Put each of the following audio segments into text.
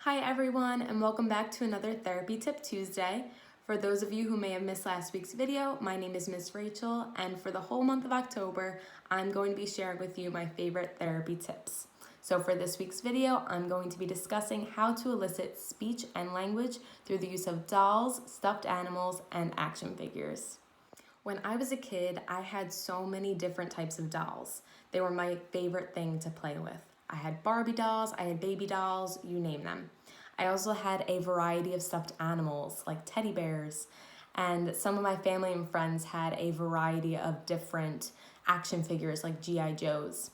Hi everyone, and welcome back to another Therapy Tip Tuesday. For those of you who may have missed last week's video, my name is Miss Rachel, and for the whole month of October, I'm going to be sharing with you my favorite therapy tips. So for this week's video, I'm going to be discussing how to elicit speech and language through the use of dolls, stuffed animals, and action figures. When I was a kid, I had so many different types of dolls. They were my favorite thing to play with. I had Barbie dolls, I had baby dolls, you name them. I also had a variety of stuffed animals like teddy bears, and some of my family and friends had a variety of different action figures like G.I. Joes.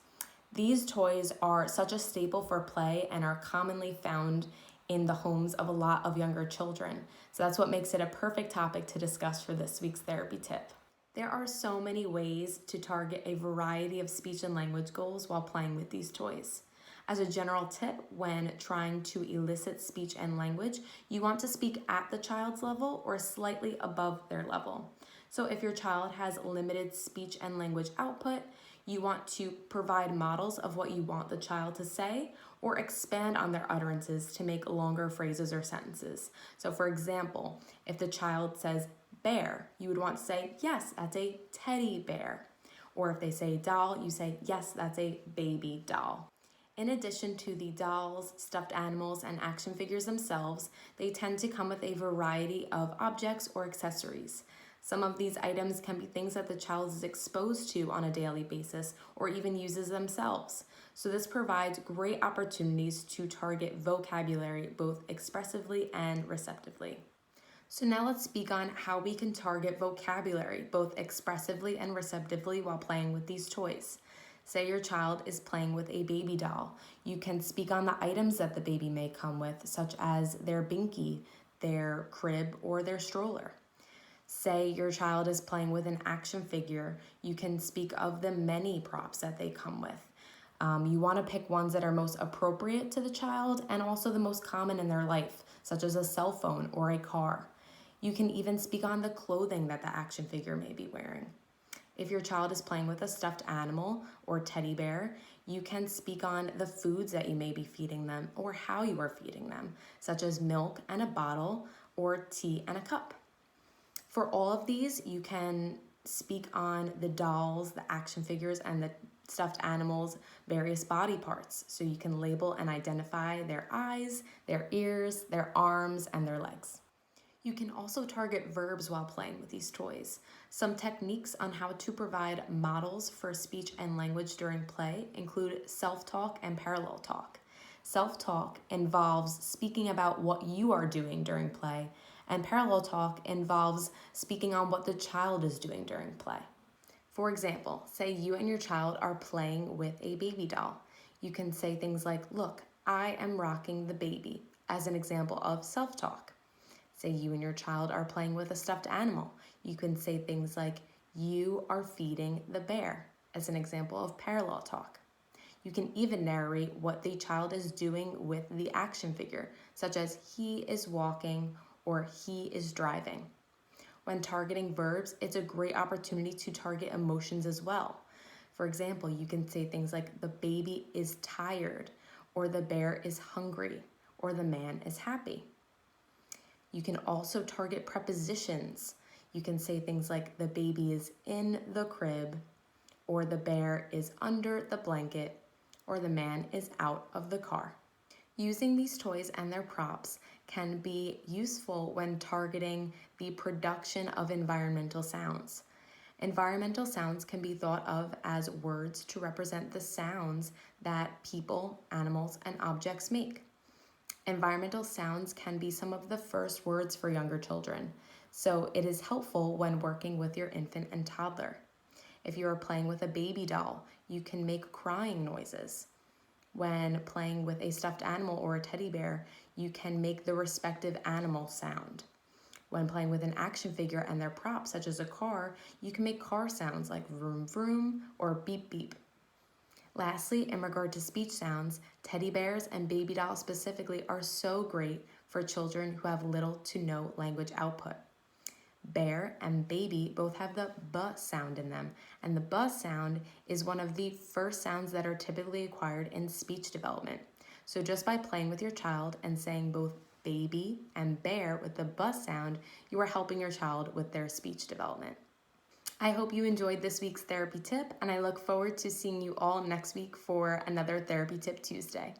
These toys are such a staple for play and are commonly found in the homes of a lot of younger children. So that's what makes it a perfect topic to discuss for this week's therapy tip. There are so many ways to target a variety of speech and language goals while playing with these toys. As a general tip, when trying to elicit speech and language, you want to speak at the child's level or slightly above their level. So if your child has limited speech and language output, you want to provide models of what you want the child to say or expand on their utterances to make longer phrases or sentences. So for example, if the child says bear, you would want to say, yes, that's a teddy bear. Or if they say doll, you say, yes, that's a baby doll. In addition to the dolls, stuffed animals, and action figures themselves, they tend to come with a variety of objects or accessories. Some of these items can be things that the child is exposed to on a daily basis or even uses themselves. So this provides great opportunities to target vocabulary both expressively and receptively. So now let's speak on how we can target vocabulary both expressively and receptively while playing with these toys. Say your child is playing with a baby doll. You can speak on the items that the baby may come with, such as their binky, their crib, or their stroller. Say your child is playing with an action figure. You can speak of the many props that they come with. You want to pick ones that are most appropriate to the child and also the most common in their life, such as a cell phone or a car. You can even speak on the clothing that the action figure may be wearing. If your child is playing with a stuffed animal or teddy bear, you can speak on the foods that you may be feeding them or how you are feeding them, such as milk and a bottle or tea and a cup. For all of these, you can speak on the dolls, the action figures, and the stuffed animals' various body parts. So you can label and identify their eyes, their ears, their arms, and their legs. You can also target verbs while playing with these toys. Some techniques on how to provide models for speech and language during play include self-talk and parallel talk. Self-talk involves speaking about what you are doing during play, and parallel talk involves speaking on what the child is doing during play. For example, say you and your child are playing with a baby doll. You can say things like, look, I am rocking the baby, as an example of self-talk. Say you and your child are playing with a stuffed animal. You can say things like, you are feeding the bear, as an example of parallel talk. You can even narrate what the child is doing with the action figure, such as he is walking or he is driving. When targeting verbs, it's a great opportunity to target emotions as well. For example, you can say things like, the baby is tired, or the bear is hungry, or the man is happy. You can also target prepositions. You can say things like the baby is in the crib, or the bear is under the blanket, or the man is out of the car. Using these toys and their props can be useful when targeting the production of environmental sounds. Environmental sounds can be thought of as words to represent the sounds that people, animals, and objects make. Environmental sounds can be some of the first words for younger children, so it is helpful when working with your infant and toddler. If you are playing with a baby doll, you can make crying noises. When playing with a stuffed animal or a teddy bear, you can make the respective animal sound. When playing with an action figure and their props, such as a car, you can make car sounds like vroom vroom or beep beep. Lastly, in regard to speech sounds, teddy bears and baby dolls specifically are so great for children who have little to no language output. Bear and baby both have the B sound in them, and the B sound is one of the first sounds that are typically acquired in speech development. So just by playing with your child and saying both baby and bear with the buzz sound, you are helping your child with their speech development. I hope you enjoyed this week's therapy tip, and I look forward to seeing you all next week for another Therapy Tip Tuesday.